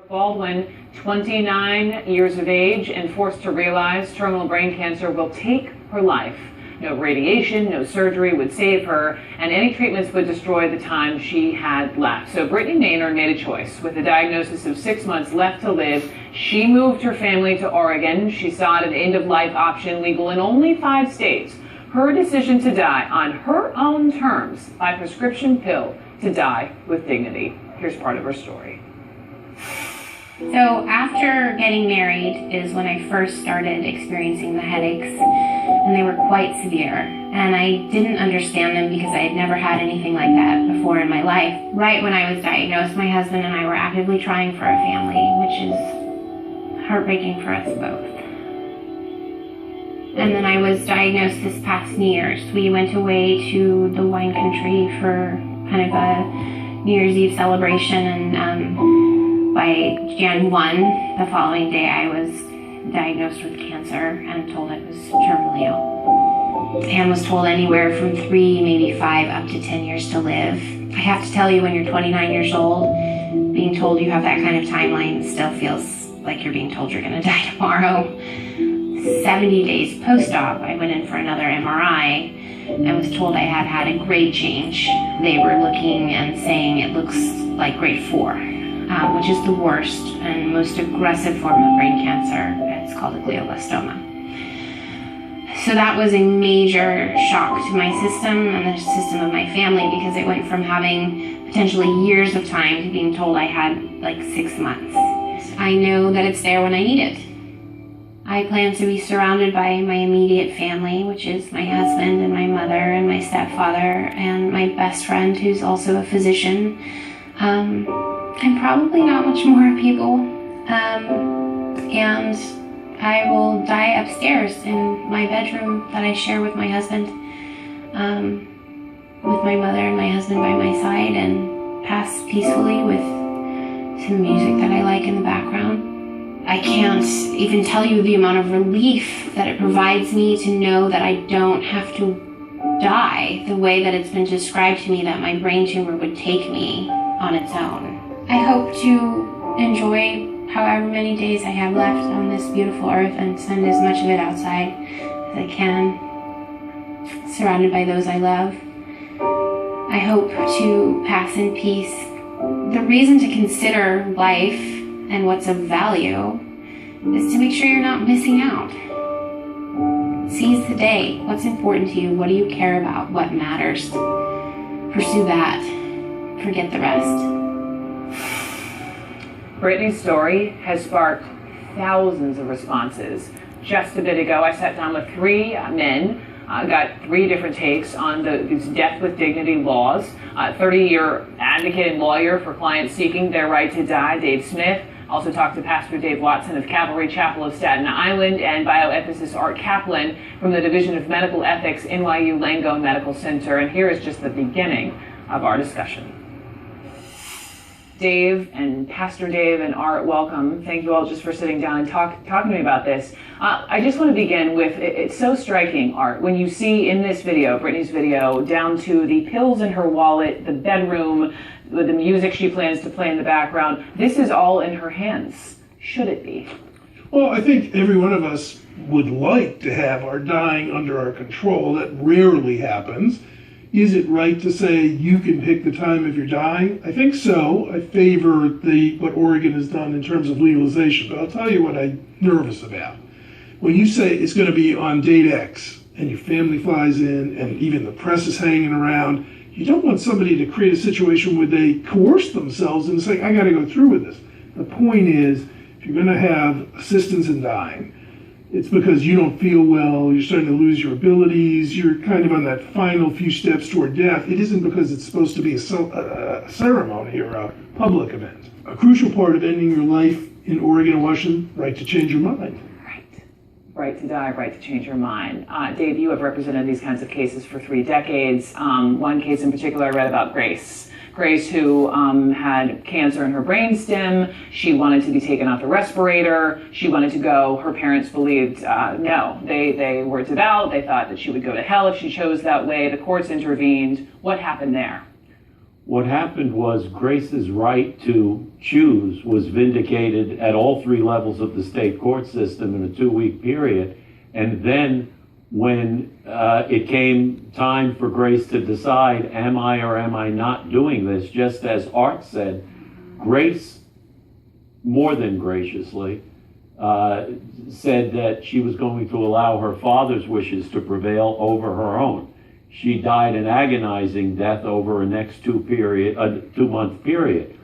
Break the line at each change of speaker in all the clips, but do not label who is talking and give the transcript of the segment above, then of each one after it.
Baldwin, 29 years of age and forced to realize terminal brain cancer will take her life. No radiation, no surgery would save her, and any treatments would destroy the time she had left. So Brittany Maynard made a choice. With a diagnosis of 6 months left to live, she moved her family to Oregon. She sought an end-of-life option legal in only 5 states. Her decision to die on her own terms by prescription pill to die with dignity. Here's part of her story.
So after getting married is when I first started experiencing the headaches, and they were quite severe. And I didn't understand them because I had never had anything like that before in my life. Right when I was diagnosed, my husband and I were actively trying for a family, which is heartbreaking for us both. And then I was diagnosed this past New Year's. We went away to the wine country for kind of a New Year's Eve celebration, and by Jan 1, the following day, I was diagnosed with cancer and told I was terminally ill. And was told anywhere from 3, maybe 5, up to 10 years to live. I have to tell you, when you're 29 years old, being told you have that kind of timeline still feels like you're being told you're going to die tomorrow. 70 days post-op, I went in for another MRI and was told I had had a grade change. They were looking and saying it looks like grade 4. Which is the worst and most aggressive form of brain cancer. It's called a glioblastoma. So that was a major shock to my system and the system of my family, because it went from having potentially years of time to being told I had like 6 months. I know that it's there when I need it. I plan to be surrounded by my immediate family, which is my husband and my mother and my stepfather and my best friend, who's also a physician. And probably not much more people. And I will die upstairs in my bedroom that I share with my husband, with my mother and my husband by my side, and pass peacefully with some music that I like in the background. I can't even tell you the amount of relief that it provides me to know that I don't have to die the way that it's been described to me that my brain tumor would take me on its own. I hope to enjoy however many days I have left on this beautiful earth and spend as much of it outside as I can, surrounded by those I love. I hope to pass in peace. The reason to consider life and what's of value is to make sure you're not missing out. Seize the day. What's important to you? What do you care about? What matters? Pursue that. Forget the rest.
Brittany's story has sparked thousands of responses. Just a bit ago, I sat down with 3 men, got 3 different takes on these death with dignity laws. 30-year advocate and lawyer for clients seeking their right to die, Dave Smith. Also talked to Pastor Dave Watson of Calvary Chapel of Staten Island, and bioethicist Art Kaplan from the Division of Medical Ethics, NYU Langone Medical Center. And here is just the beginning of our discussion. Dave and Pastor Dave and Art, welcome. Thank you all just for sitting down and talking to me about this. I just want to begin with, it's so striking, Art, when you see in this video, Brittany's video, down to the pills in her wallet, the bedroom, with the music she plans to play in the background. This is all in her hands. Should it be?
Well, I think every one of us would like to have our dying under our control. That rarely happens. Is it right to say you can pick the time of your dying? I think so. I favor what Oregon has done in terms of legalization, but I'll tell you what I'm nervous about. When you say it's going to be on date X, and your family flies in, and even the press is hanging around, you don't want somebody to create a situation where they coerce themselves into saying, I got to go through with this. The point is, if you're going to have assistance in dying, it's because you don't feel well, you're starting to lose your abilities, you're kind of on that final few steps toward death. It isn't because it's supposed to be a ceremony or a public event. A crucial part of ending your life in Oregon and Washington, right to change your mind.
Right to die, right to change your mind. Dave, you have represented these kinds of cases for 3 decades. One case in particular I read about Grace. Grace, who had cancer in her brainstem. She wanted to be taken off the respirator. She wanted to go. Her parents believed no. They were devout. They thought that she would go to hell if she chose that way. The courts intervened. What happened there?
What happened was Grace's right to choose was vindicated at all three levels of the state court system in a 2-week period. And then when it came time for Grace to decide, am I or am I not doing this, just as Art said, Grace, more than graciously, said that she was going to allow her father's wishes to prevail over her own. She died an agonizing death over a next 2-month period.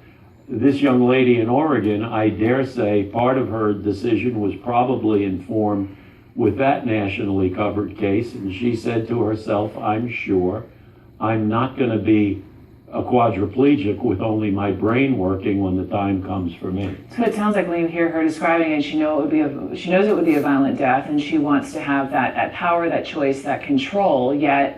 This young lady in Oregon, I dare say, part of her decision was probably informed with that nationally covered case, and she said to herself, I'm sure I'm not going to be a quadriplegic with only my brain working when the time comes for me.
So it sounds like when you hear her describing it, she knows it would be a violent death, and she wants to have that power, that choice, that control. Yet,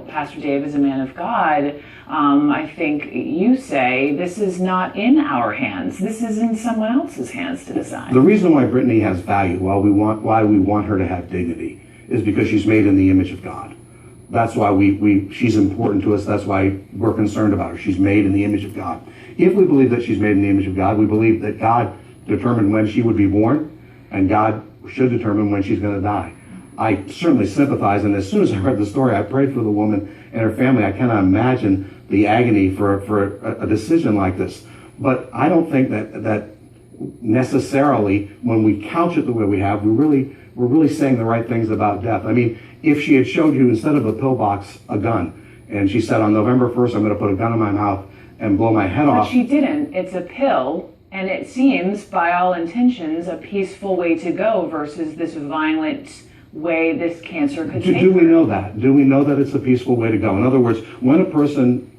Pastor Dave is a man of God. I think you say this is not in our hands. This is in someone else's hands to decide.
The reason why Brittany has value, why we want her to have dignity, is because she's made in the image of God. That's why she's important to us. That's why we're concerned about her. She's made in the image of God. If we believe that she's made in the image of God, we believe that God determined when she would be born, and God should determine when she's going to die. I certainly sympathize, and as soon as I read the story, I prayed for the woman and her family. I cannot imagine the agony for a decision like this. But I don't think that necessarily, when we couch it the way we have, we're really saying the right things about death. I mean, if she had showed you, instead of a pill box, a gun, and she said, on November 1st, I'm going to put a gun in my mouth and blow my head off.
But she didn't. It's a pill, and it seems, by all intentions, a peaceful way to go versus this violent way this cancer could take.
Do we know that? Do we know that it's a peaceful way to go? In other words, when a person's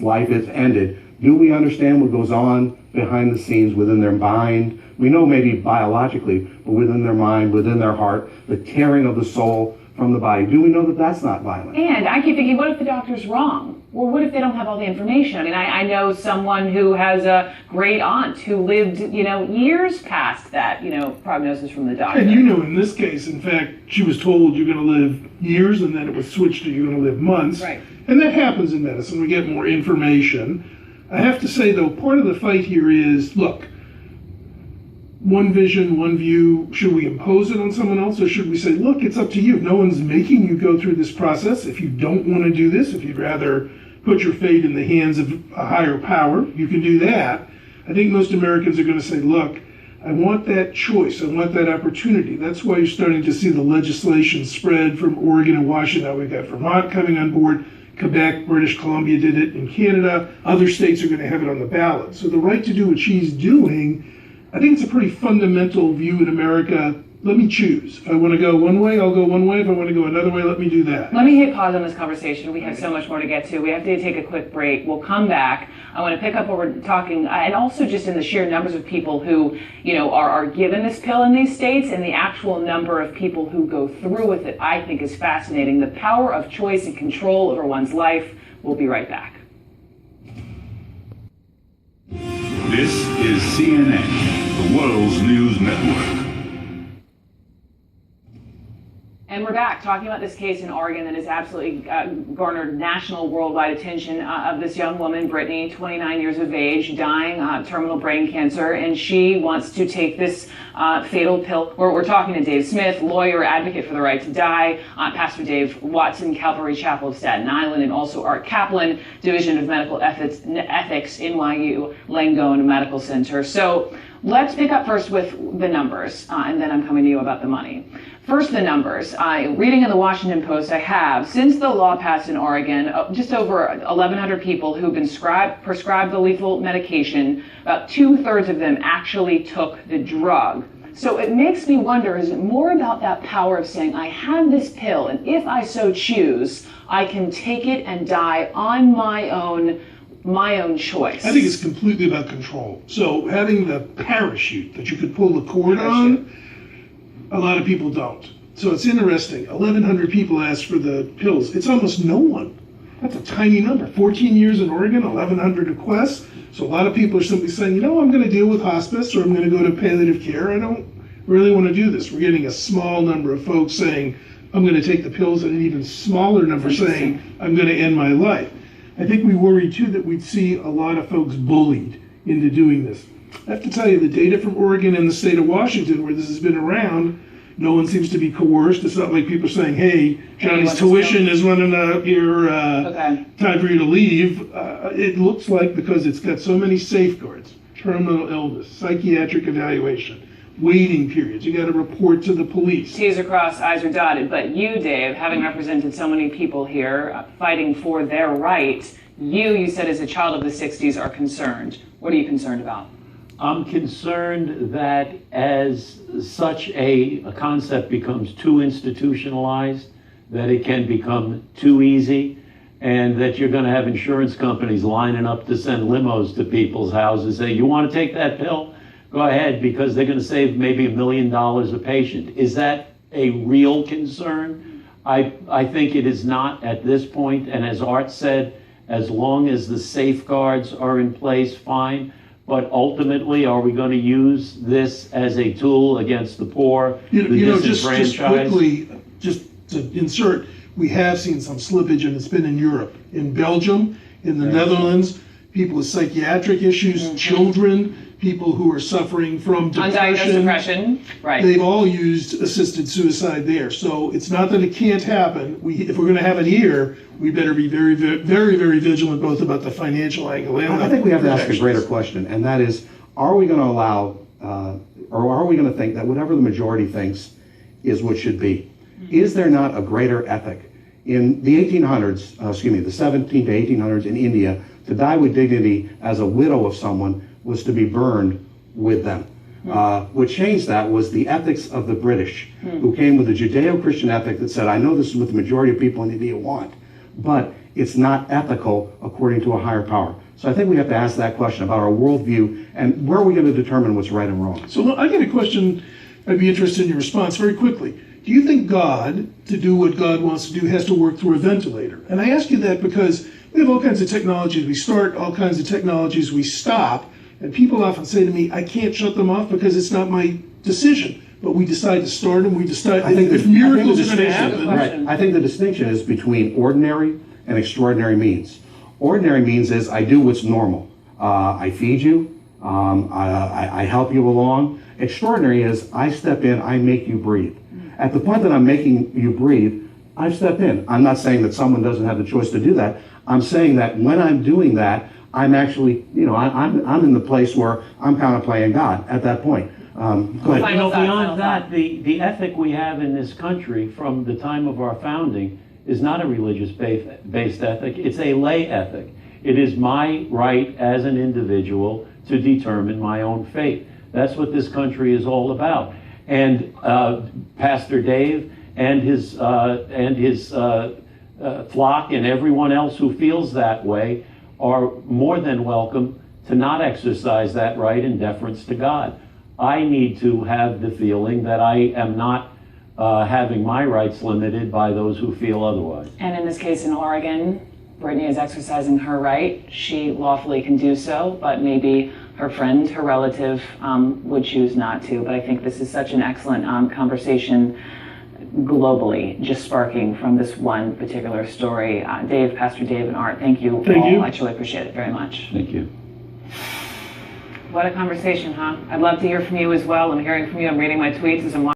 life is ended, do we understand what goes on behind the scenes within their mind? We know maybe biologically, but within their mind, within their heart, the tearing of the soul from the body. Do we know that that's not violent?
And I keep thinking, what if the doctor's wrong? Or what if they don't have all the information? I mean, I know someone who has a great aunt who lived, years past that, prognosis from the doctor.
And in this case, in fact, she was told you're going to live years, and then it was switched to you're going to live months.
Right.
And that happens in medicine. We get more information. I have to say, though, part of the fight here is, look, one vision, one view. Should we impose it on someone else, or should we say, look, it's up to you. No one's making you go through this process. If you don't want to do this, if you'd rather put your fate in the hands of a higher power, you can do that. I think most Americans are going to say, look, I want that choice. I want that opportunity. That's why you're starting to see the legislation spread from Oregon and Washington. Now we've got Vermont coming on board. Quebec, British Columbia did it. In Canada, other states are going to have it on the ballot. So the right to do what she's doing, I think it's a pretty fundamental view in America. Let me choose. If I want to go one way, I'll go one way. If I want to go another way, let me do that.
Let me hit pause on this conversation. We have so much more to get to. We have to take a quick break. We'll come back. I want to pick up what we're talking, and also just in the sheer numbers of people who, are given this pill in these states, and the actual number of people who go through with it, I think is fascinating. The power of choice and control over one's life. We'll be right back.
This is CNN, the world's news network.
And we're back talking about this case in Oregon that has absolutely garnered national, worldwide attention of this young woman, Brittany, 29 years of age, dying terminal brain cancer, and she wants to take this fatal pill. We're talking to Dave Smith, lawyer, advocate for the right to die, Pastor Dave Watson, Calvary Chapel of Staten Island, and also Art Kaplan, Division of Medical Ethics, NYU Langone Medical Center. So let's pick up first with the numbers, and then I'm coming to you about the money. First, the numbers. Reading in the Washington Post, I have, since the law passed in Oregon, just over 1,100 people who've been prescribed the lethal medication, about 2/3 of them actually took the drug. So it makes me wonder, is it more about that power of saying, I have this pill, and if I so choose, I can take it and die on my own choice?
I think it's completely about control. So having the parachute that you could pull the cord on, a lot of people don't. So it's interesting. 1,100 people asked for the pills. It's almost no one. That's a tiny number. 14 years in Oregon, 1,100 requests. So a lot of people are simply saying, I'm going to deal with hospice, or I'm going to go to palliative care. I don't really want to do this. We're getting a small number of folks saying, I'm going to take the pills, and an even smaller number saying, I'm going to end my life. I think we worry too that we'd see a lot of folks bullied into doing this. I have to tell you, the data from Oregon and the state of Washington, where this has been around, no one seems to be coerced. It's not like people saying, hey, Johnny's
what's
tuition is running out here,
Okay.
time for you to leave. It looks like because it's got so many safeguards, terminal illness, psychiatric evaluation, waiting periods, you got to report to the police.
T's are crossed, I's are dotted. But you, Dave, having represented so many people here fighting for their right, you said as a child of the 60s are concerned. What are you concerned about?
I'm concerned that as such a concept becomes too institutionalized, that it can become too easy, and that you're going to have insurance companies lining up to send limos to people's houses, say, you want to take that pill? Go ahead, because they're going to save maybe $1 million a patient. Is that a real concern? I think it is not at this point, and as Art said, as long as the safeguards are in place, fine. But ultimately, are we going to use this as a tool against the poor, the
Just
disenfranchised?
quickly, just to insert, we have seen some slippage, and it's been in Europe, in Belgium, in the Netherlands, people with psychiatric issues, children, people who are suffering from
Undiagnosed depression, right.
They've all used assisted suicide there. So it's not that it can't happen. If we're going to have it here, we better be very, very, very, very vigilant both about the financial angle and
I think we have to ask a
protections.
greater question, and that is, are we going to allow, or are we going to think that whatever the majority thinks is what should be? Is there not a greater ethic? In the 1800s, the 17 to 1800s in India, to die with dignity as a widow of someone was to be burned with them. What changed that was the ethics of the British, who came with a Judeo-Christian ethic that said, I know this is what the majority of people in India want, but it's not ethical according to a higher power. So I think we have to ask that question about our worldview and where are we going to determine what's right and wrong.
So I get a question, I'd be interested in your response very quickly. Do you think God, to do what God wants to do, has to work through a ventilator? And I ask you that because we have all kinds of technologies we start, all kinds of technologies we stop, and people often say to me, I can't shut them off because it's not my decision. But we decide to start them, we decide if miracles are going to happen.
Right. I think the distinction is between ordinary and extraordinary means. Ordinary means is I do what's normal. I feed you, I help you along. Extraordinary is I step in, I make you breathe. At the point that I'm making you breathe, I've stepped in. I'm not saying that someone doesn't have the choice to do that. I'm saying that when I'm doing that, I'm actually, I'm in the place where I'm kind of playing God at that point. Go ahead.
Final thought,
Beyond that, the ethic we have in this country from the time of our founding is not a religious-based ethic. It's a lay ethic. It is my right as an individual to determine my own fate. That's what this country is all about. And Pastor Dave and his flock and everyone else who feels that way are more than welcome to not exercise that right in deference to God. I need to have the feeling that I am not having my rights limited by those who feel otherwise.
And in this case in Oregon, Brittany is exercising her right. She lawfully can do so, but maybe her friend, her relative, would choose not to. But I think this is such an excellent conversation globally, just sparking from this one particular story. Dave, Pastor Dave, and Art, thank you all. I truly appreciate it very much.
Thank you.
What a conversation, huh? I'd love to hear from you as well. I'm hearing from you. I'm reading my tweets as I'm watching.